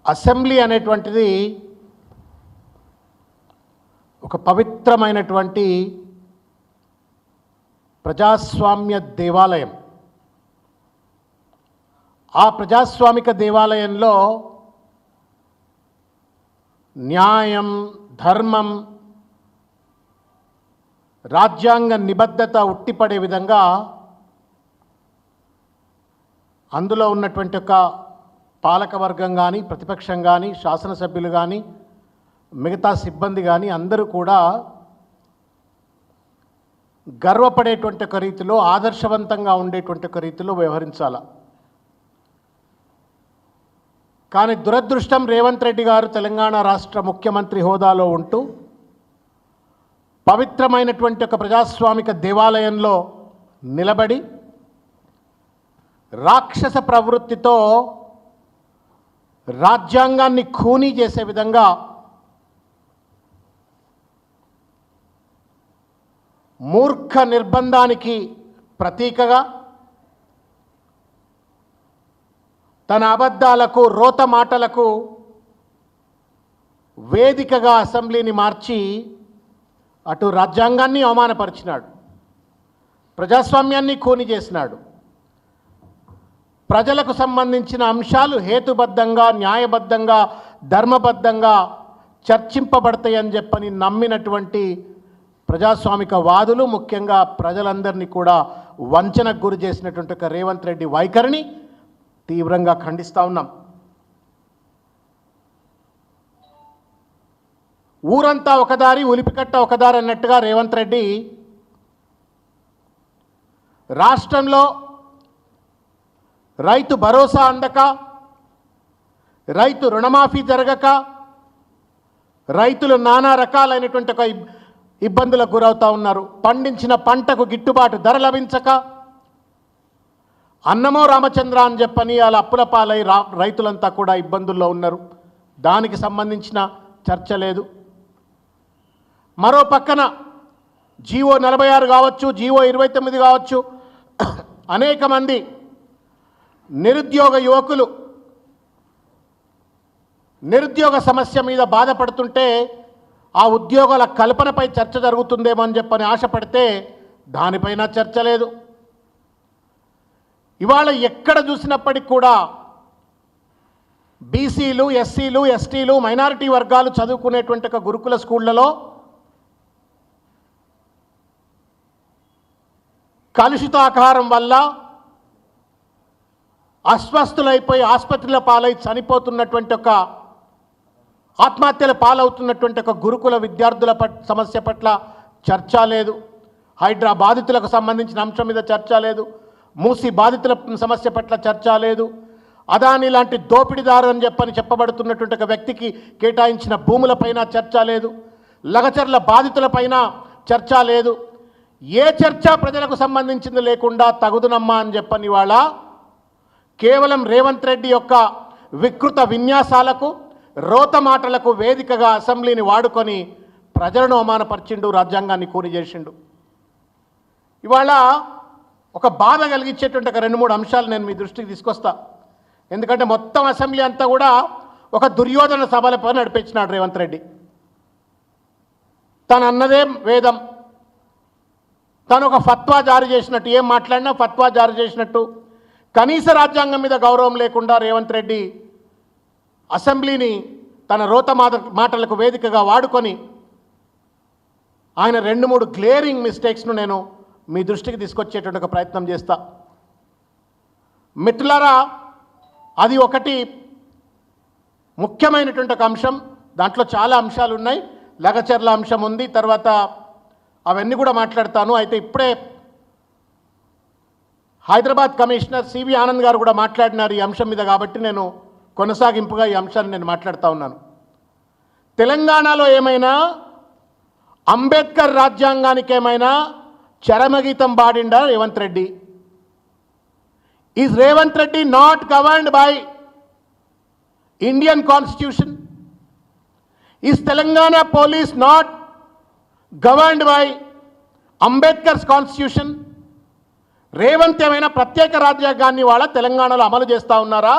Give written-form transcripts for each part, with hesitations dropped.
Assembly అనేటువంటిది ఒక పవిత్రమైనటువంటి ప్రజాస్వామ్య దేవాలయం. ఆ ప్రజాస్వామిక దేవాలయంలో న్యాయం, ధర్మం, రాజ్యాంగ నిబద్ధత ఉట్టిపడే విధంగా అందులో ఉన్నటువంటి ఒక పాలకవర్గం కానీ, ప్రతిపక్షం కానీ, శాసనసభ్యులు కానీ, మిగతా సిబ్బంది కానీ అందరూ కూడా గర్వపడేటువంటి ఒక రీతిలో, ఆదర్శవంతంగా ఉండేటువంటి ఒక రీతిలో వ్యవహరించాల. కానీ దురదృష్టం, రేవంత్ రెడ్డి గారు తెలంగాణ రాష్ట్ర ముఖ్యమంత్రి హోదాలో ఉంటూ పవిత్రమైనటువంటి ఒక ప్రజాస్వామిక దేవాలయంలో నిలబడి రాక్షస ప్రవృత్తితో రాజ్యాంగాన్ని ఖూనీ చేసే విధంగా మూర్ఖ నిర్బంధానికి ప్రతీకగా తన అబద్ధాలకు, రోత మాటలకు వేదికగా అసెంబ్లీని మార్చి అటు రాజ్యాంగాన్ని అవమానపరిచినాడు, ప్రజాస్వామ్యాన్ని ఖూనీ చేసినాడు. ప్రజలకు సంబంధించిన అంశాలు హేతుబద్ధంగా, న్యాయబద్ధంగా, ధర్మబద్ధంగా చర్చింపబడతాయని చెప్పని నమ్మినటువంటి ప్రజాస్వామిక వాదులు, ముఖ్యంగా ప్రజలందరినీ కూడా వంచనకు గురి చేసినటువంటి ఒక రేవంత్ రెడ్డి వైఖరిని తీవ్రంగా ఖండిస్తూ ఉన్నాం. ఊరంతా ఒకదారి, ఉలిపికట్ట ఒకదారి అన్నట్టుగా రేవంత్ రెడ్డి రాష్ట్రంలో రైతు భరోసా అందక, రైతు రుణమాఫీ జరగక, రైతులు నానా రకాలైనటువంటి ఒక ఇబ్బందులకు గురవుతూ ఉన్నారు. పండించిన పంటకు గిట్టుబాటు ధర లభించక, అన్నమో రామచంద్ర అని చెప్పని అలా అప్పుల పాలై రైతులంతా కూడా ఇబ్బందుల్లో ఉన్నారు. దానికి సంబంధించిన చర్చ లేదు. మరో పక్కన జీవో 46 కావచ్చు, జీవో 29 కావచ్చు, అనేక మంది నిరుద్యోగ యువకులు నిరుద్యోగ సమస్య మీద బాధపడుతుంటే ఆ ఉద్యోగాల కల్పనపై చర్చ జరుగుతుందేమో అని చెప్పని ఆశపడితే దానిపైన చర్చ లేదు. ఇవాళ ఎక్కడ చూసినప్పటికి కూడా బీసీలు, ఎస్సీలు, ఎస్టీలు, మైనారిటీ వర్గాలు చదువుకునేటువంటి ఒక గురుకుల స్కూళ్లలో కలుషిత ఆహారం వల్ల అస్వస్థులైపోయి ఆసుపత్రుల పాలై చనిపోతున్నటువంటి ఒక, ఆత్మహత్యల పాలవుతున్నటువంటి ఒక గురుకుల విద్యార్థుల సమస్య పట్ల చర్చ లేదు. హైడ్రా బాధితులకు సంబంధించిన అంశం మీద చర్చ లేదు. మూసి బాధితుల సమస్య పట్ల చర్చ లేదు. అదాని లాంటి దోపిడీదారు అని చెప్పబడుతున్నటువంటి ఒక వ్యక్తికి కేటాయించిన భూములపైన చర్చ లేదు. లగచర్ల బాధితులపైన చర్చ లేదు. ఏ చర్చ ప్రజలకు సంబంధించింది లేకుండా తగుదునమ్మా అని చెప్పని వాళ్ళ కేవలం రేవంత్ రెడ్డి యొక్క వికృత విన్యాసాలకు, రోత మాటలకు వేదికగా అసెంబ్లీని వాడుకొని ప్రజలను అవమానపరిచిండు, రాజ్యాంగాన్ని ఖూనీ చేసిండు. ఇవాళ ఒక బాధ కలిగించేటువంటి ఒక 2-3 అంశాలు నేను మీ దృష్టికి తీసుకొస్తా. ఎందుకంటే మొత్తం అసెంబ్లీ అంతా కూడా ఒక దుర్యోధన సభలపై నడిపించినాడు రేవంత్ రెడ్డి. తను అన్నదే వేదం, తను ఒక ఫత్వా జారీ చేసినట్టు, ఏం మాట్లాడినా ఫత్వా జారీ చేసినట్టు, కనీస రాజ్యాంగం మీద గౌరవం లేకుండా రేవంత్ రెడ్డి అసెంబ్లీని తన రోత మాటలకు వేదికగా వాడుకొని ఆయన 2-3 గ్లేరింగ్ మిస్టేక్స్ను నేను మీ దృష్టికి తీసుకొచ్చేటువంటి ఒక ప్రయత్నం చేస్తా. మిత్రులారా, అది ఒకటి ముఖ్యమైనటువంటి ఒక అంశం. దాంట్లో చాలా అంశాలు ఉన్నాయి. లగచర్ల అంశం ఉంది, తర్వాత అవన్నీ కూడా మాట్లాడతాను. అయితే ఇప్పుడే హైదరాబాద్ కమిషనర్ సివి ఆనంద్ గారు కూడా మాట్లాడినారు ఈ అంశం మీద, కాబట్టి నేను కొనసాగింపుగా ఈ అంశాన్ని నేను మాట్లాడుతూ ఉన్నాను. తెలంగాణలో ఏమైనా అంబేద్కర్ రాజ్యాంగానికి ఏమైనా చరమగీతం పాడిండా Revanth Reddy? Is Revanth Reddy not governed by Indian constitution? Is Telangana police not governed by Ambedkar's constitution? Revanth ఏమైనా ప్రత్యేక రాజ్యాంగాన్ని వాళ్ళ తెలంగాణలో అమలు చేస్తూ ఉన్నారా?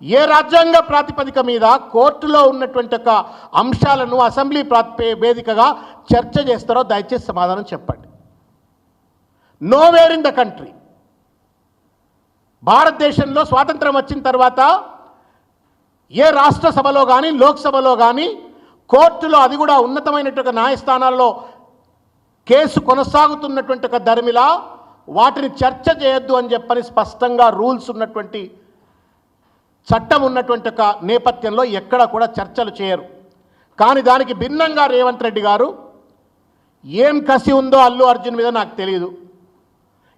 ఏ రాజ్యాంగ ప్రాతిపదిక మీద కోర్టులో ఉన్నటువంటి ఒక అంశాలను అసెంబ్లీ వేదికగా చర్చ చేస్తారో దయచేసి సమాధానం చెప్పండి. నోవేర్ ఇన్ ద కంట్రీ, భారతదేశంలో స్వాతంత్రం వచ్చిన తర్వాత ఏ రాష్ట్ర సభలో కానీ లోక్సభలో కానీ కోర్టులో, అది కూడా ఉన్నతమైనటువంటి న్యాయస్థానాల్లో కేసు కొనసాగుతున్నటువంటి ఒక ధర్మిలా వాటిని చర్చ చేయొద్దు అని చెప్పని స్పష్టంగా రూల్స్ ఉన్నటువంటి చట్టం ఉన్నటువంటి ఒక నేపథ్యంలో ఎక్కడ కూడా చర్చలు చేయరు. కానీ దానికి భిన్నంగా రేవంత్ రెడ్డి గారు ఏం కసి ఉందో అల్లు అర్జున్ మీద నాకు తెలియదు,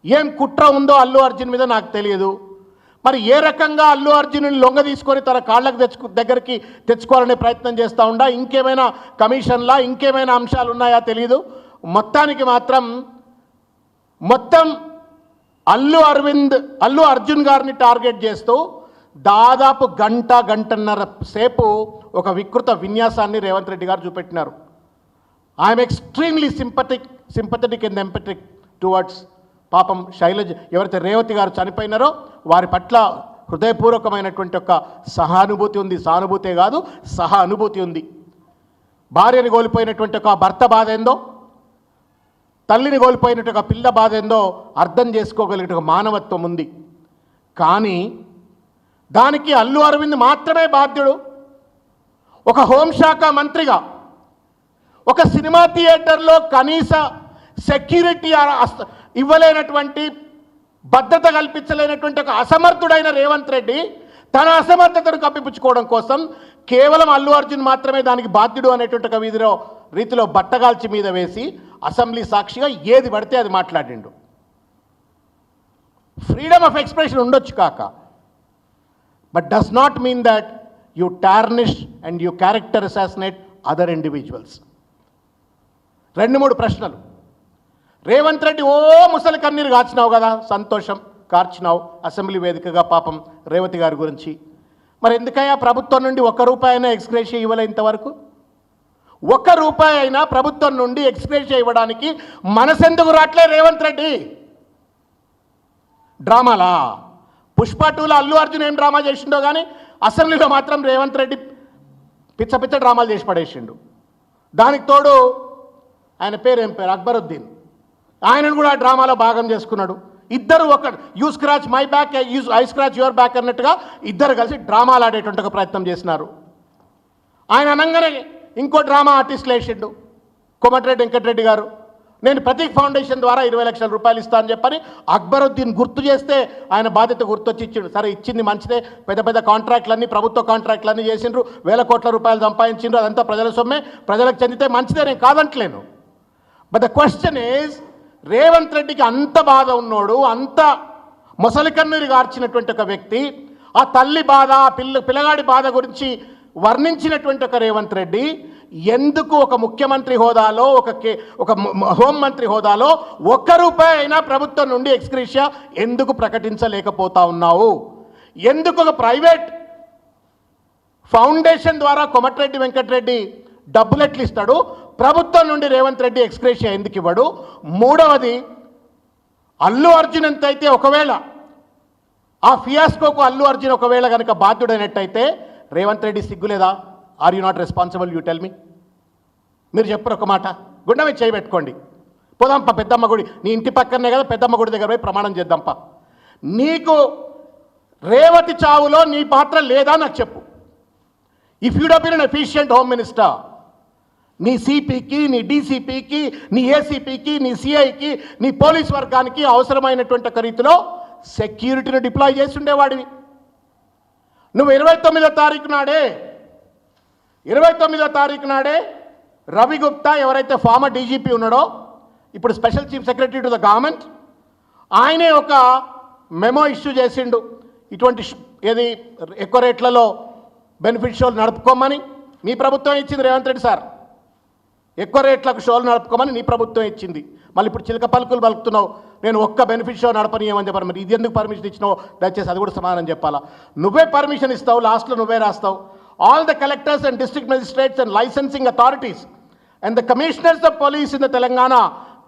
ఏం కుట్ర ఉందో అల్లు అర్జున్ మీద నాకు తెలియదు. మరి ఏ రకంగా అల్లు అర్జున్ని లొంగ తీసుకొని తన కాళ్ళకు దగ్గరికి తెచ్చుకోవాలనే ప్రయత్నం చేస్తూ ఉండా, ఇంకేమైనా కమిషన్లా ఇంకేమైనా అంశాలు ఉన్నాయా తెలియదు. మొత్తానికి మాత్రం అల్లు అర్జున్ గారిని టార్గెట్ చేస్తూ దాదాపు గంటన్నర సేపు ఒక వికృత విన్యాసాన్ని రేవంత్ రెడ్డి గారు చూపెట్టినారు. I'm extremely sympathetic and empathetic towards పాపం శైలజ, ఎవరైతే రేవతి గారు చనిపోయినారో వారి పట్ల హృదయపూర్వకమైనటువంటి ఒక సహానుభూతి ఉంది. సానుభూతే కాదు, సహా అనుభూతి ఉంది. భార్యని కోల్పోయినటువంటి ఒక భర్త బాధ ఏందో, తల్లిని కోల్పోయినట్టు ఒక పిల్ల బాధ ఏందో అర్థం చేసుకోగలిగే ఒక మానవత్వం ఉంది. కానీ దానికి అల్లు అరవింద్ మాత్రమే బాధ్యుడు. ఒక హోంశాఖ మంత్రిగా ఒక సినిమా థియేటర్లో కనీస సెక్యూరిటీ ఇవ్వలేనటువంటి, భద్రత కల్పించలేనటువంటి ఒక అసమర్థుడైన రేవంత్ రెడ్డి తన అసమర్థతను కప్పిపుచ్చుకోవడం కోసం కేవలం అల్లు అర్జున్ మాత్రమే దానికి బాధ్యుడు అనేటువంటి ఒక రీతిలో బట్టగాల్చి మీద వేసి అసెంబ్లీ సాక్షిగా ఏది పడితే అది మాట్లాడిండు. ఫ్రీడమ్ ఆఫ్ ఎక్స్ప్రెషన్ ఉండొచ్చు కాక, but does not mean that you tarnish and you character assassinate other individuals. 2-3 ప్రశ్నలు. రేవంత్ రెడ్డి ముసలి కన్నీరు కాచినావు కదా, సంతోషం, కార్చినావు అసెంబ్లీ వేదికగా పాపం రేవతి గారి గురించి. మరి ఎందుకయ్యా ప్రభుత్వం నుండి ₹1 అయినా ఎక్స్గ్రేషియా ఇవ్వలే ఇంతవరకు? ₹1 అయినా ప్రభుత్వం నుండి ఎక్స్గ్రేషియా ఇవ్వడానికి మనసెందుకు రాట్లే రేవంత్ రెడ్డి? డ్రామాలా? పుష్ప 2లో అల్లు అర్జున్ ఏం డ్రామా చేసిండో కానీ అసెంబ్లీలో మాత్రం రేవంత్ రెడ్డి పిచ్చ డ్రామాలు చేసి పడేసిండు. దానికి తోడు ఆయన పేరు అక్బరుద్దీన్, ఆయనను కూడా ఆ డ్రామాలో భాగం చేసుకున్నాడు. ఇద్దరు you scratch my back, I scratch your back అన్నట్టుగా ఇద్దరు కలిసి డ్రామాలు ఆడేటువంటి ఒక ప్రయత్నం చేసినారు. ఆయన అనగానే ఇంకో డ్రామా ఆర్టిస్టులు వేసిండు కోమటిరెడ్డి వెంకటరెడ్డి గారు. నేను ప్రతీక్ ఫౌండేషన్ ద్వారా 20 లక్షల రూపాయలు ఇస్తా అని చెప్పని అక్బరుద్దీన్ గుర్తు చేస్తే ఆయన బాధ్యత గుర్తొచ్చి ఇచ్చిండు. సరే ఇచ్చింది మంచిదే, పెద్ద కాంట్రాక్ట్లన్నీ ప్రభుత్వ కాంట్రాక్ట్లన్నీ చేసిండ్రు, వేల కోట్ల రూపాయలు సంపాదించిండ్రు, అదంతా ప్రజల సొమ్మే, ప్రజలకు చెందితే మంచిదే, నేను కాదంటలేను. But the question is, Revanth రెడ్డికి అంత బాధ ఉన్నోడు, అంత మొసలి కన్నీరు గార్చినటువంటి ఒక వ్యక్తి, ఆ తల్లి బాధ, పిల్లగాడి బాధ గురించి వర్ణించినటువంటి ఒక రేవంత్ రెడ్డి ఎందుకు ఒక ముఖ్యమంత్రి హోదాలో, ఒక హోంమంత్రి హోదాలో ₹1 అయినా ప్రభుత్వం నుండి ఎక్స్గ్రేషియా ఎందుకు ప్రకటించలేకపోతా ఉన్నావు? ఎందుకు ఒక ప్రైవేట్ ఫౌండేషన్ ద్వారా కోమటిరెడ్డి వెంకటరెడ్డి డబ్బులు ఎట్లు ఇస్తాడు, ప్రభుత్వం నుండి రేవంత్ రెడ్డి ఎక్స్గ్రేషియా ఎందుకు ఇవ్వడు? మూడవది, అల్లు అర్జున్ ఎంతైతే ఒకవేళ ఆ ఫియాస్కోకు అల్లు అర్జున్ ఒకవేళ కనుక బాధ్యుడైనట్టయితే రేవంత్ రెడ్డి సిగ్గులేదా? Are you not responsible? You tell me. మీరు చెప్పరు ఒక మాట, గుండె మీద చేయబెట్టుకోండి, పోదాంపా పెద్దమ్మ గుడి, నీ ఇంటి పక్కనే కదా, పెద్దమ్మ గుడి దగ్గర పోయి ప్రమాణం చేద్దాంపా. నీకు రేవతి చావులో నీ పాత్ర లేదా నాకు చెప్పు. If you'd been an efficient home minister, నీ సిపికి, నీ డీసీపీకి, నీ ఏసీపీకి, నీ సిఐకి, నీ పోలీస్ వర్గానికి అవసరమైనటువంటి ఒక రీతిలో సెక్యూరిటీని డిప్లాయ్ చేసి ఉండేవాడివి. నువ్వు 29వ తారీఖు నాడే రవి గుప్తా, ఎవరైతే ఫార్మర్ డీజీపీ ఉన్నాడో, ఇప్పుడు special chief secretary to the government, ఆయనే ఒక మెమో ఇష్యూ చేసిండు. ఇటువంటి ఏది ఎక్కువ రేట్లలో బెనిఫిట్ షోలు నడుపుకోమని మీ ప్రభుత్వం ఇచ్చింది రేవంత్ రెడ్డి సార్. ఎక్కువ రేట్లకు షోలు నడుపుకోమని నీ ప్రభుత్వం ఇచ్చింది. మళ్ళీ ఇప్పుడు చిలక పలుకులు పలుకుతున్నావు, నేను ఒక్క బెనిఫిట్ షో నడపనీయమని చెప్పాను. మరి ఇది ఎందుకు పర్మిషన్ ఇచ్చినావు? దయచేసి అది కూడా సమాధానం చెప్పాలా. నువ్వే పర్మిషన్ ఇస్తావు, లాస్ట్లో నువ్వే రాస్తావు. All the collectors and district magistrates and licensing authorities and the commissioners of police in the Telangana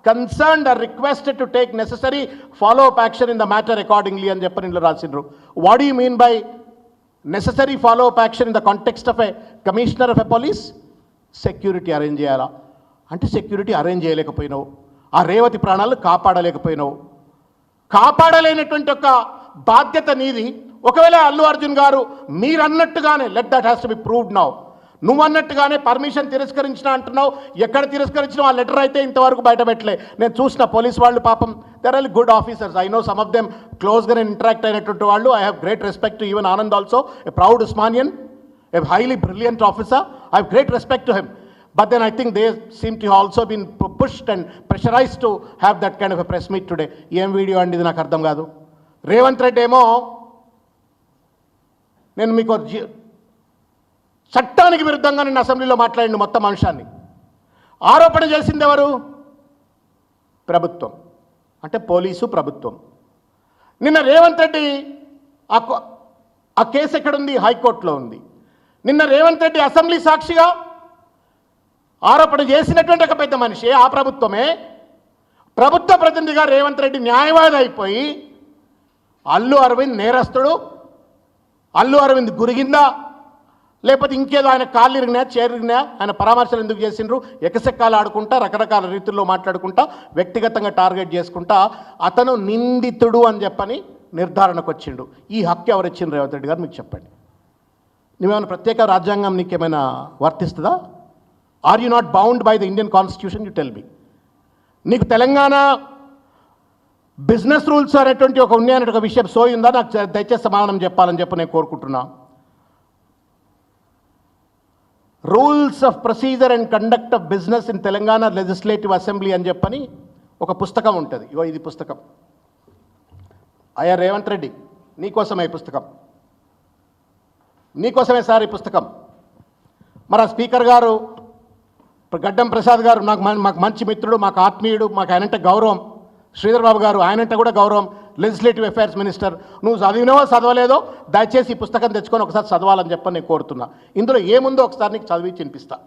concerned are requested to take necessary follow-up action in the matter accordingly అని చెప్పని రాసిండ్రు. What do you mean by necessary follow up action in the context of a commissioner of a police, security arrange చేయాలా అంటే security arrange చేయలేకపోయినావు, ఆ రేవతి ప్రాణాలు కాపాడలేకపోయినావు. కాపాడలేనటువంటి ఒక బాధ్యత నీది. ఒకవేళ అల్లు అర్జున్ గారు మీరన్నట్టుగానే, let that has to be proved now, నువ్వు అన్నట్టుగానే పర్మిషన్ తిరస్కరించిన అంటున్నావు. ఎక్కడ తిరస్కరించినా ఆ లెటర్ అయితే ఇంతవరకు బయటపెట్టలే. నేను చూసిన పోలీస్ వాళ్ళు పాపం, there are good officers, I know some of them క్లోజ్గా నేను ఇంటరాక్ట్ అయినటువంటి వాళ్ళు. I have great respect to even Anand also, a proud Osmanian, a highly brilliant officer. I have great respect to him. But then I think they seem to have also been pushed and pressurized to have that kind of a press meet today. ఏం video అండి ఇది నాకు అర్థం కాదు. రేవంత్ రెడ్డి ఏమో నేను మీకు చట్టానికి విరుద్ధంగా నేను అసెంబ్లీలో మాట్లాడిన మొత్తం అంశాన్ని ఆరోపణ చేసింది ఎవరు? ప్రభుత్వం, అంటే పోలీసు ప్రభుత్వం. నిన్న రేవంత్ రెడ్డి ఆ కేసు ఎక్కడుంది? హైకోర్టులో ఉంది. నిన్న రేవంత్ రెడ్డి అసెంబ్లీ సాక్షిగా ఆరోపణ చేసినటువంటి ఒక పెద్ద మనిషి, ఆ ప్రభుత్వమే ప్రభుత్వ ప్రతినిధిగా రేవంత్ రెడ్డి న్యాయవాది అయిపోయి అల్లు అరవింద్ నేరస్తుడు, అల్లు అరవింద్ గురిగిందా, లేకపోతే ఇంకేదో ఆయన కాళ్ళు ఇరిగినా చేరిగినా ఆయన పరామర్శలు ఎందుకు చేసిండ్రు, ఎకసెక్కాలు ఆడుకుంటా రకరకాల రీతుల్లో మాట్లాడుకుంటా వ్యక్తిగతంగా టార్గెట్ చేసుకుంటా అతను నిందితుడు అని చెప్పని నిర్ధారణకు వచ్చిండు. ఈ హక్కు ఎవరు ఇచ్చిండ్రు రేవంత్ రెడ్డి గారు? మీకు చెప్పండి. నువ్వేమైనా ప్రత్యేక రాజ్యాంగం నీకేమైనా వర్తిస్తుందా? Are you not bound by the Indian constitution? You tell me. నీకు తెలంగాణ బిజినెస్ రూల్స్ అనేటువంటి ఒక ఉన్నాయనే ఒక విషయం సోయిందా? నాకు దయచేసి సమాధానం చెప్పాలని చెప్పి నేను కోరుకుంటున్నా. Rules of procedure and conduct of business in Telangana legislative assembly అని చెప్పని ఒక పుస్తకం ఉంటుంది. ఇగో ఇది పుస్తకం. అయ్యా రేవంత్ రెడ్డి, నీకోసమే ఈ పుస్తకం, నీకోసమే సార్ ఈ పుస్తకం. మరి ఆ స్పీకర్ గారు గడ్డం ప్రసాద్ గారు మాకు మంచి మిత్రుడు, మాకు ఆత్మీయుడు, మాకు ఆయనంటే గౌరవం. శ్రీధర్ బాబు గారు ఆయనంటే కూడా గౌరవం, లెజిస్లేటివ్ అఫైర్స్ మినిస్టర్. నువ్వు చదివినవో చదవలేదో దయచేసి ఈ పుస్తకం తెచ్చుకొని ఒకసారి చదవాలని చెప్పని నేను కోరుతున్నా. ఇందులో ఏముందో ఒకసారి నీకు చదివి వినిపిస్తా.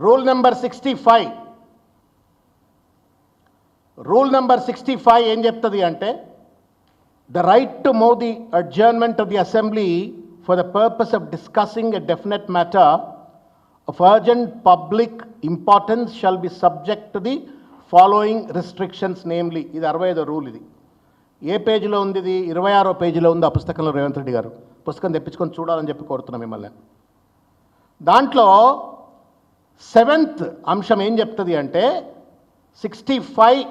Rule number 65. రూల్ నెంబర్ 65 ఏం చెప్తుంది అంటే, the right to move the adjournment of the assembly for the purpose of discussing a definite matter of urgent public importance shall be subject to the following restrictions, namely. ఇది 65వ rule. ఇది ఏ పేజీలో ఉంది? ఇది 26వ పేజీలో ఉంది ఆ పుస్తకంలో. రేవంత్ రెడ్డి గారు పుస్తకం తెప్పించుకొని చూడాలని చెప్పి కోరుతున్నాం మిమ్మల్ని. దాంట్లో 7th అంశం ఏం చెప్తుంది అంటే, 65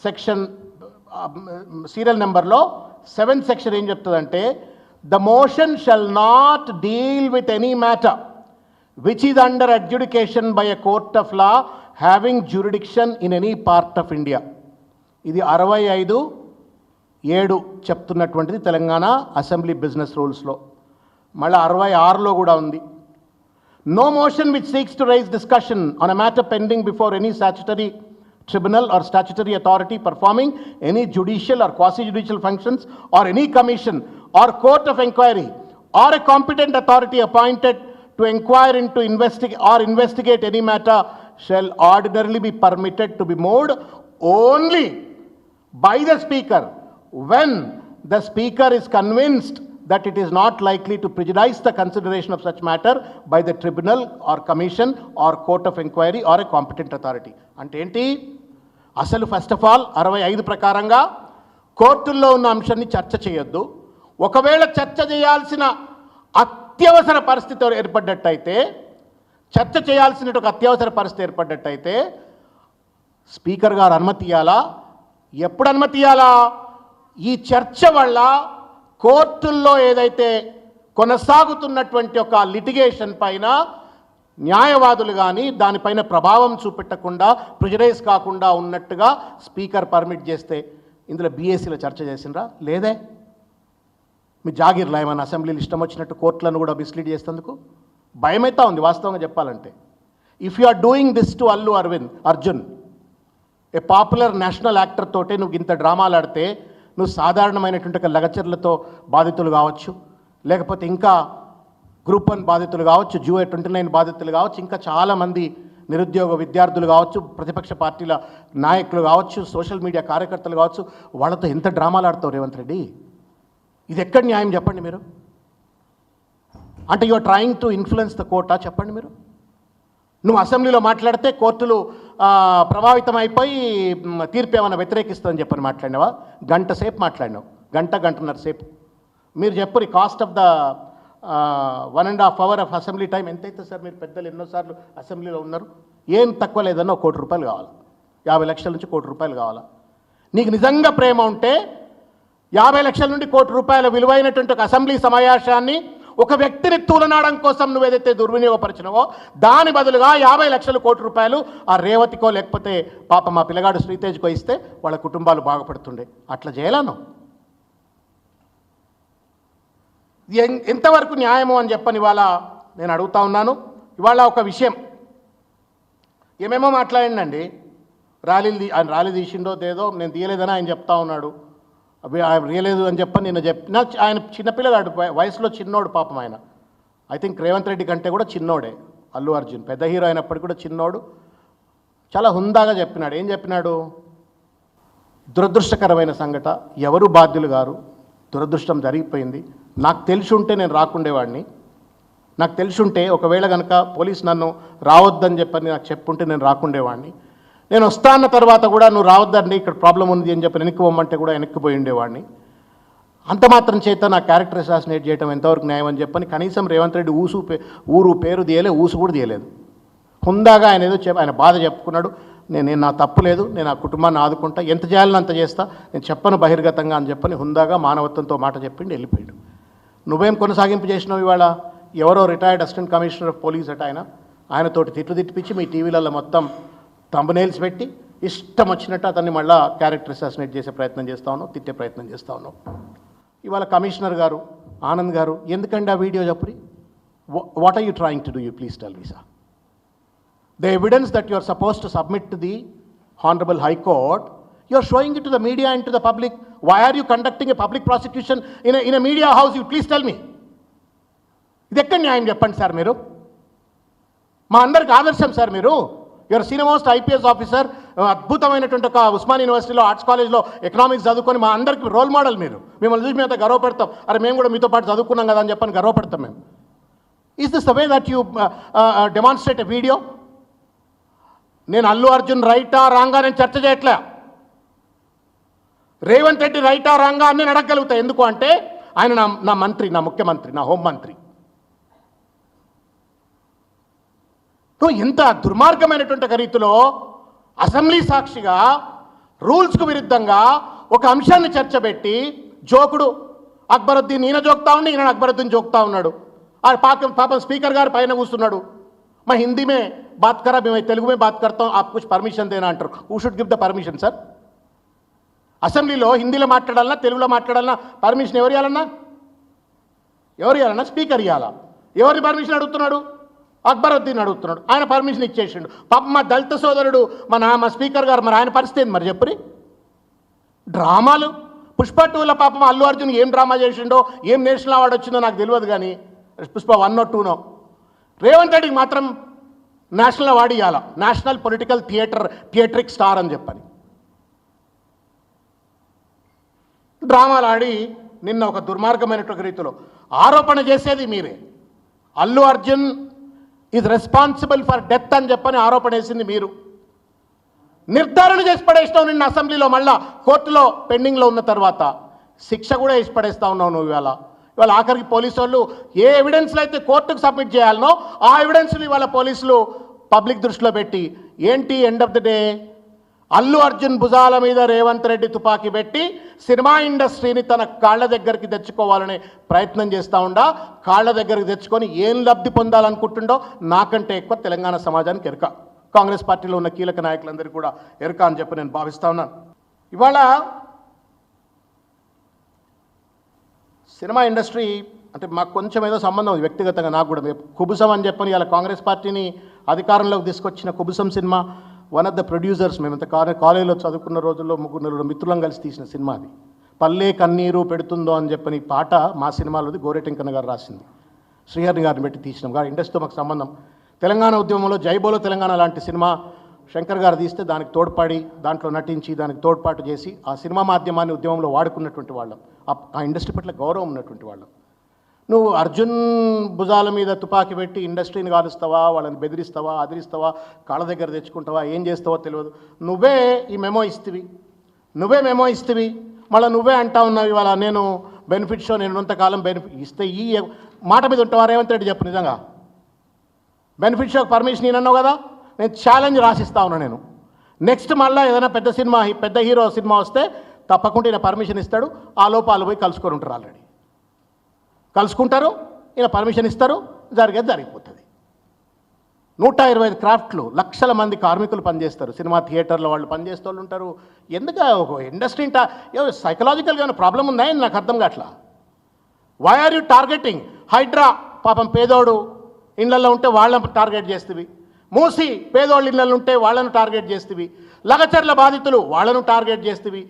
సెక్షన్ సీరియల్ నెంబర్లో 7th సెక్షన్ ఏం చెప్తుందంటే, the motion shall not deal with any matter which is under adjudication by a court of law having jurisdiction in any part of India. ఇది 65(7) చెప్తున్నటువంటిది తెలంగాణ అసెంబ్లీ బిజినెస్ రూల్స్లో. మళ్ళీ 66లో కూడా ఉంది. No motion which seeks to raise discussion on a matter pending before any statutory tribunal or statutory authority performing any judicial or quasi-judicial functions or any commission or court of inquiry or a competent authority appointed to inquire into investigate any matter shall ordinarily be permitted to be moved only by the speaker when the speaker is convinced that it is not likely to prejudice the consideration of such matter by the tribunal or commission or court of inquiry or a competent authority. అంటే ఏంటి? అసలు first of all 65 ప్రకారంగా కోర్టుల్లో ఉన్న అంశాన్ని చర్చ చేయొద్దు. ఒకవేళ చర్చ చేయాల్సిన అత్యవసర పరిస్థితి ఏర్పడ్డట్టయితే, చర్చ చేయాల్సిన ఒక అత్యవసర పరిస్థితి ఏర్పడ్డట్టయితే స్పీకర్ గారు అనుమతి ఇవ్వాలా? ఎప్పుడు అనుమతి ఇవ్వాలా? ఈ చర్చ వల్ల కోర్టుల్లో ఏదైతే కొనసాగుతున్నటువంటి ఒక లిటిగేషన్ పైన న్యాయవాదులు కానీ దానిపైన ప్రభావం చూపెట్టకుండా, ప్రిజరైజ్ కాకుండా ఉన్నట్టుగా స్పీకర్ పర్మిట్ చేస్తే, ఇందులో బీఏసీలో చర్చ చేసిండ్రా? లేదే. మీ జాగీర్లా ఏమైనా అసెంబ్లీలు ఇష్టం వచ్చినట్టు కోర్టులను కూడా మిస్లీడ్ చేసేందుకు భయమైతే ఉంది వాస్తవంగా చెప్పాలంటే. If you are doing this to Allu Arjun, a popular national actor తోటే నువ్వు ఇంత డ్రామాలు ఆడితే, నువ్వు సాధారణమైనటువంటి లగచర్లతో బాధితులు కావచ్చు, లేకపోతే ఇంకా గ్రూప్ 1 బాధితులు కావచ్చు, June 29 బాధితులు కావచ్చు, ఇంకా చాలామంది నిరుద్యోగ విద్యార్థులు కావచ్చు, ప్రతిపక్ష పార్టీల నాయకులు కావచ్చు, సోషల్ మీడియా కార్యకర్తలు కావచ్చు, వాళ్ళతో ఎంత డ్రామాలు ఆడతావు రేవంత్ రెడ్డి? ఇది ఎక్కడ న్యాయం చెప్పండి మీరు? అంటే you are trying to influence the కోర్టా? చెప్పండి మీరు. నువ్వు అసెంబ్లీలో మాట్లాడితే కోర్టులు ప్రభావితం అయిపోయి తీర్పు ఏమైనా వ్యతిరేకిస్తుందని చెప్పని మాట్లాడినావా? గంట సేపు మాట్లాడినావు, గంటన్నర సేపు. మీరు చెప్పరు cost of the 1.5 hour of assembly time ఎంతైతే సార్? మీరు పెద్దలు ఎన్నోసార్లు అసెంబ్లీలో ఉన్నారు. ఏం తక్కువ లేదన్నా ₹1 కోటి కావాలి, 50 లక్షల నుంచి ₹1 కోటి కావాలా? నీకు నిజంగా ప్రేమ ఉంటే 50 లక్షల నుండి ₹1 కోటి విలువైనటువంటి ఒక అసెంబ్లీ సమావేశాన్ని ఒక వ్యక్తిని తూలనాడడం కోసం నువ్వేదైతే దుర్వినియోగపరిచినవో దాని బదులుగా 50 లక్షల ₹1 కోటి ఆ రేవతికో లేకపోతే పాప మా పిల్లగాడు శ్రీతేజ్కో ఇస్తే వాళ్ళ కుటుంబాలు బాగుపడుతుండే. అట్లా చేయాలను ఎంతవరకు న్యాయము అని చెప్పని ఇవాళ నేను అడుగుతా ఉన్నాను. ఇవాళ ఒక విషయం ఏమేమో మాట్లాడిండండి. ఆయన ర్యాలీ తీసిండో ఏదో నేను తీయలేదని ఆయన చెప్తా ఉన్నాడు. ఆయన తీయలేదు అని చెప్పని నేను చెప్పిన. ఆయన చిన్నపిల్లగాడు, వయసులో చిన్నోడు పాపం. ఆయన ఐ థింక్ రేవంత్ రెడ్డి కంటే కూడా చిన్నోడే. అల్లు అర్జున్ పెద్ద హీరో అయినప్పటికీ కూడా చిన్నోడు. చాలా హుందాగా చెప్పినాడు. ఏం చెప్పినాడు? దురదృష్టకరమైన సంఘటన, ఎవరు బాధ్యులు గారు, దురదృష్టం జరిగిపోయింది. నాకు తెలిసి ఉంటే నేను రాకుండేవాడిని. నాకు తెలిసి ఉంటే ఒకవేళ కనుక పోలీసు నన్ను రావద్దని చెప్పని నాకు చెప్పుంటే నేను రాకుండేవాడిని. నేను వస్తా అన్న తర్వాత కూడా నువ్వు రావద్దండి ఇక్కడ ప్రాబ్లం ఉంది అని చెప్పి వెనక్కి పోమంటే కూడా వెనక్కిపోయి ఉండేవాడిని. అంత మాత్రం చేత నా క్యారెక్టర్ అసాసినేట్ చేయడం ఎంతవరకు న్యాయం అని చెప్పని కనీసం రేవంత్ రెడ్డి ఊరు పేరు తీయలే, ఊసు కూడా తీయలేదు. హుందాగా ఆయన ఏదో ఆయన బాధ చెప్పుకున్నాడు. నేను నా తప్పు లేదు, నేను ఆ కుటుంబాన్ని ఆదుకుంటా, ఎంత చేయాలని అంత చేస్తా, నేను చెప్పను బహిర్గతంగా అని చెప్పని హుందాగా మానవత్వంతో మాట చెప్పిండి వెళ్ళిపోయాడు. నువ్వేం కొనసాగింపు చేసినావు? ఇవాళ ఎవరో retired assistant commissioner of police అట ఆయనతోటి తిట్టిపిచ్చి మీ టీవీలలో మొత్తం థంబ్నెయిల్స్ పెట్టి ఇష్టం వచ్చినట్టు అతన్ని మళ్ళీ క్యారెక్టర్ అసాసినేట్ చేసే ప్రయత్నం చేస్తా ఉన్నావు, తిట్టే ప్రయత్నం చేస్తా ఉన్నావు. ఇవాళ కమిషనర్ గారు ఆనంద్ గారు ఎందుకండి ఆ వీడియో చెప్పురి? What are you trying to do? You please tell me sir. The evidence that you are supposed to submit to the Honorable High Court, you are showing it to the media and to the public. Why are you conducting a public prosecution in a media house? You please tell me. ఇది ఎక్కడ న్యాయం చెప్పండి sir మీరు? మా అందరికి ఆదర్శం sir మీరు. You are senior most IPS officer, అద్భుతమైనటువంటి ఒక ఉస్మాన్ యూనివర్సిటీలో ఆర్ట్స్ కాలేజ్లో ఎకనామిక్స్ చదువుకొని మా అందరికి రోల్ మోడల్ మీరు. మిమ్మల్ని చూసి మేము గర్వపడతాం. అరే మేము కూడా మీతో పాటు చదువుకున్నాం కదా అని చెప్పని గర్వపడతాం మేము. Is this the way that you demonstrate a video? నేను అల్లు అర్జున్ రైటా రాంగా నేను చర్చ చేయట్లే. రేవంత్ రెడ్డి రైటా రాంగా అని నేను అడగగలుగుతా. ఎందుకు అంటే ఆయన నా మంత్రి, నా ముఖ్యమంత్రి, నా హోంమంత్రి. నువ్వు ఎంత దుర్మార్గమైనటువంటి రీతిలో అసెంబ్లీ సాక్షిగా రూల్స్కు విరుద్ధంగా ఒక అంశాన్ని చర్చబెట్టి జోకుడు అక్బరుద్దీన్ ఈయన జోక్తా ఉండి ఈయన అక్బరుద్దీన్ జోక్తా ఉన్నాడు. ఆ పాపం స్పీకర్ గారు పైన కూర్చున్నాడు. मैं हिंदी में बात करा, मैं तेलुगु में बात करता हूँ, आप कुछ परमिशन देना अंటారు. Who should give the permission sir? అసెంబ్లీలో హిందీలో మాట్లాడాలన్నా తెలుగులో మాట్లాడాలన్నా పర్మిషన్ ఎవరు ఇవ్వాలన్నా? స్పీకర్ ఇవ్వాలా? ఎవరిని పర్మిషన్ అడుగుతున్నాడు? అక్బరుద్దీన్ అడుగుతున్నాడు. ఆయన పర్మిషన్ ఇచ్చేసిండు. పాప మా దళిత సోదరుడు మా స్పీకర్ గారు, మరి ఆయన పరిస్థితి ఏంది మరి చెప్పురి? డ్రామాలు. పుష్ప 2లో పాపం అల్లు అర్జున్ ఏం డ్రామా చేసిండో, ఏం నేషనల్ అవార్డు వచ్చిందో నాకు తెలియదు. కానీ పుష్ప 1 or 2 రేవంత్ రెడ్డికి మాత్రం నేషనల్ అవార్డు ఇవ్వాలా, నేషనల్ పొలిటికల్ థియేట్రిక్ స్టార్ అని చెప్పని డ్రామాలు ఆడి నిన్న ఒక దుర్మార్గమైనటువంటి రీతిలో ఆరోపణ చేసేది మీరే. Allu Arjun is responsible for death అని చెప్పని ఆరోపణ వేసింది మీరు. నిర్ధారణ చేసి పడేసినావు నిన్న అసెంబ్లీలో. మళ్ళా కోర్టులో పెండింగ్లో ఉన్న తర్వాత శిక్ష కూడా వేసి పడేస్తా ఉన్నావు నువ్వు. ఇవాళ ఆఖరికి పోలీసు వాళ్ళు ఏ ఎవిడెన్స్లు అయితే కోర్టుకు సబ్మిట్ చేయాలనో ఆ ఎవిడెన్స్లు ఇవాళ పోలీసులు పబ్లిక్ దృష్టిలో పెట్టి ఏంటి end of the day Allu Arjun భుజాల మీద రేవంత్ రెడ్డి తుపాకీ పెట్టి సినిమా ఇండస్ట్రీని తన కాళ్ళ దగ్గరికి తెచ్చుకోవాలనే ప్రయత్నం చేస్తూ ఉండా. కాళ్ళ దగ్గరికి తెచ్చుకొని ఏం లబ్ధి పొందాలనుకుంటుండో నాకంటే ఎక్కువ తెలంగాణ సమాజానికి ఎరుక, కాంగ్రెస్ పార్టీలో ఉన్న కీలక నాయకులందరికీ కూడా ఎరుక అని చెప్పి నేను భావిస్తూ ఉన్నాను. ఇవాళ సినిమా ఇండస్ట్రీ అంటే మాకు కొంచెం ఏదో సంబంధం ఉంది వ్యక్తిగతంగా. నాకు కూడా కుబుసం అని చెప్పని ఇలా కాంగ్రెస్ పార్టీని అధికారంలోకి తీసుకొచ్చిన Kubusam cinema one of the producers. మేమంతా కాలేజీలో చదువుకున్న రోజుల్లో 3 మిత్రులం కలిసి తీసిన సినిమా అది. పల్లె కన్నీరు పెడుతుందో అని చెప్పని పాట మా సినిమాలోది గోరెటెంకన్న గారు రాసింది. శ్రీహరి గారిని పెట్టి తీసినాం. ఇండస్ట్రీతో మాకు సంబంధం. తెలంగాణ ఉద్యమంలో జైబోలో తెలంగాణ లాంటి సినిమా శంకర్ గారు తీస్తే దానికి తోడ్పడి దాంట్లో నటించి దానికి తోడ్పాటు చేసి ఆ సినిమా మాధ్యమాన్ని ఉద్యమంలో వాడుకున్నటువంటి వాళ్ళం, ఆ ఇండస్ట్రీ పట్ల గౌరవం ఉన్నటువంటి వాళ్ళం. నువ్వు అర్జున్ భుజాల మీద తుపాకీ పెట్టి ఇండస్ట్రీని కాలుస్తావా, వాళ్ళని బెదిరిస్తావా, అదిరిస్తావా, కాళ్ళ దగ్గర తెచ్చుకుంటావా, ఏం చేస్తావో తెలియదు. నువ్వే ఈ మెమో ఇస్తేవి మళ్ళీ నువ్వే అంటా ఉన్నావు ఇవాళ నేను బెనిఫిట్ షో నేను ఉన్నంతకాలం బెనిఫిట్ ఇస్తే ఈ మాట మీద ఉంటావా రేవంత్ రెడ్డి చెప్పు నిజంగా. బెనిఫిట్ షోకి పర్మిషన్ నేను కదా, నేను ఛాలెంజ్ రాసిస్తా ఉన్నా. నేను నెక్స్ట్ మళ్ళీ ఏదైనా పెద్ద హీరో సినిమా వస్తే తప్పకుండా ఈయన పర్మిషన్ ఇస్తాడు. ఆ లోపాలు పోయి కలుసుకొని ఉంటారు, ఆల్రెడీ కలుసుకుంటారు, ఈయన పర్మిషన్ ఇస్తారు, జరిగిపోతుంది. 125 క్రాఫ్ట్లు, లక్షల మంది కార్మికులు పనిచేస్తారు, సినిమా థియేటర్లో వాళ్ళు పనిచేసే వాళ్ళు ఉంటారు. ఎందుకు ఒక ఇండస్ట్రీ సైకలాజికల్గా ఏమైనా ప్రాబ్లం ఉందా అని నాకు అర్థం కావట్లా. Why are you targeting Hydraa? పాపం పేదోడు ఇళ్లలో ఉంటే వాళ్ళని టార్గెట్ చేస్తేవి, మూసి పేదోళ్ళ ఇళ్లలో ఉంటే వాళ్ళను టార్గెట్ చేస్తేవి, లగచర్ల బాధితులు వాళ్ళను టార్గెట్ చేస్తేవి.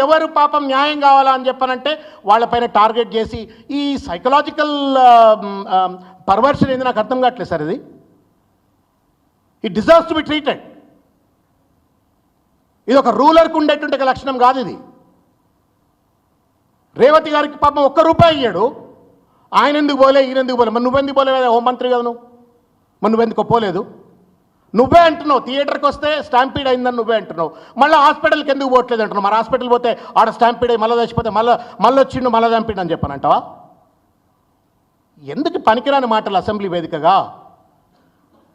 ఎవరు పాపం న్యాయం కావాలా అని చెప్పనంటే వాళ్ళపైన టార్గెట్ చేసి ఈ సైకలాజికల్ పర్వర్షన్ ఏంది నాకు అర్థం కావట్లేదు సార్. ఇది it deserves to be treated. ఇది ఒక రూలర్కి ఉండేటువంటి లక్షణం కాదు ఇది. రేవతి గారికి పాపం ₹1 ఇయ్యాడు, ఆయన ఎందుకు పోలే, ఈయన ఎందుకు పోలే? మరి నువ్వెందుకు పోలేదు? హోంమంత్రి కదా నువ్వు, మరి నువ్వెందుకు పోలేదు? నువ్వే అంటున్నావు థియేటర్కి వస్తే స్టాంపీడ్ అయిందని నువ్వే అంటున్నావు. మళ్ళీ హాస్పిటల్కి ఎందుకు పోవట్లేదు అంటున్నావు. మరి హాస్పిటల్ పోతే ఆడ స్టాంపీడ్ అయ్యి మళ్ళీ చచ్చిపోతే మళ్ళీ వచ్చిండు మళ్ళీ చంపీడు అని చెప్పానంటావా? ఎందుకు పనికిరాని మాటలు అసెంబ్లీ వేదికగా?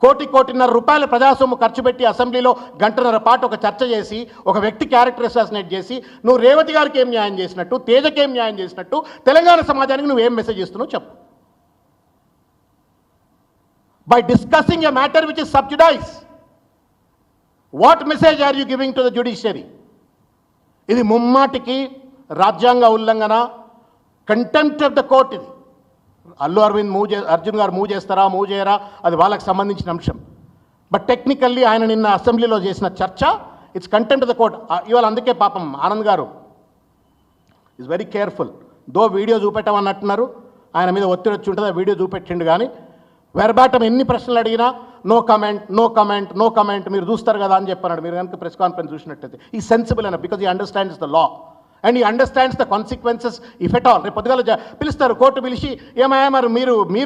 ₹1.5 కోట్ల ప్రజాసొమ్ము ఖర్చు పెట్టి అసెంబ్లీలో 1.5 గంటల పాటు ఒక చర్చ చేసి ఒక వ్యక్తి క్యారెక్టర్ అసాసినేట్ చేసి నువ్వు రేవతి గారికి ఏం న్యాయం చేసినట్టు, తేజకి ఏం న్యాయం చేసినట్టు, తెలంగాణ సమాజానికి నువ్వేం మెసేజ్ ఇస్తున్నావు చెప్పు. By discussing a matter which is sub judice, what message are you giving to the judiciary? ఇది ముమ్మాటికి రాజ్యాంగ ఉల్లంఘన, కంటెంప్ట్ ఆఫ్ ద కోర్ట్. ఇది అర్జున్ గారు మూవ్ చేయరా అది వాళ్ళకి సంబంధించిన అంశం. బట్ టెక్నికల్లీ ఆయన నిన్న అసెంబ్లీలో చేసిన చర్చ it's contempt of the court. ఇవాళ అందుకే పాపం ఆనంద్ గారు ఈజ్ వెరీ కేర్ఫుల్. వీడియో చూపెట్టమన్నట్టున్నారు, ఆయన మీద ఒత్తిడి వచ్చి ఉంటుంది, ఆ వీడియో చూపెట్టిండు. కానీ వెర్బాటం ఎన్ని ప్రశ్నలు అడిగినా నో కమెంట్ మీరు చూస్తారు కదా అని చెప్పన్నాడు. మీరు కనుక ప్రెస్ కాన్ఫరెన్స్ చూసినట్టయితే ఈ సెన్సిబుల్ అయినా బికాజ్ ఈ అండర్స్టాండ్స్ ద లా అండ్ ఈ understands the consequences if at all. రేపు పొద్దుగాల పిలుస్తారు, కోర్టు పిలిచి ఏమయ్యా మరి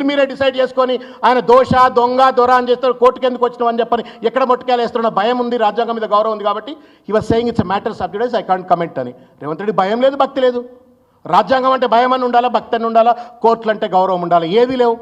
మీరే డిసైడ్ చేసుకొని ఆయన దొర అని చేస్తారు, కోర్టుకి ఎందుకు వచ్చినావు అని చెప్పని ఎక్కడ మొట్టకాయలు వేస్తున్న భయం ఉంది, రాజ్యాంగం మీద గౌరవం ఉంది కాబట్టి హి was saying it's a matter sub జుడిస్, I can't comment అని. రేవంత్ రెడ్డి భయం లేదు, భక్తి లేదు. రాజ్యాంగం అంటే భయం అని ఉండాలా, భక్తి అని ఉండాలా, కోర్టులు అంటే గౌరవం ఉండాలా, ఏది లేవు.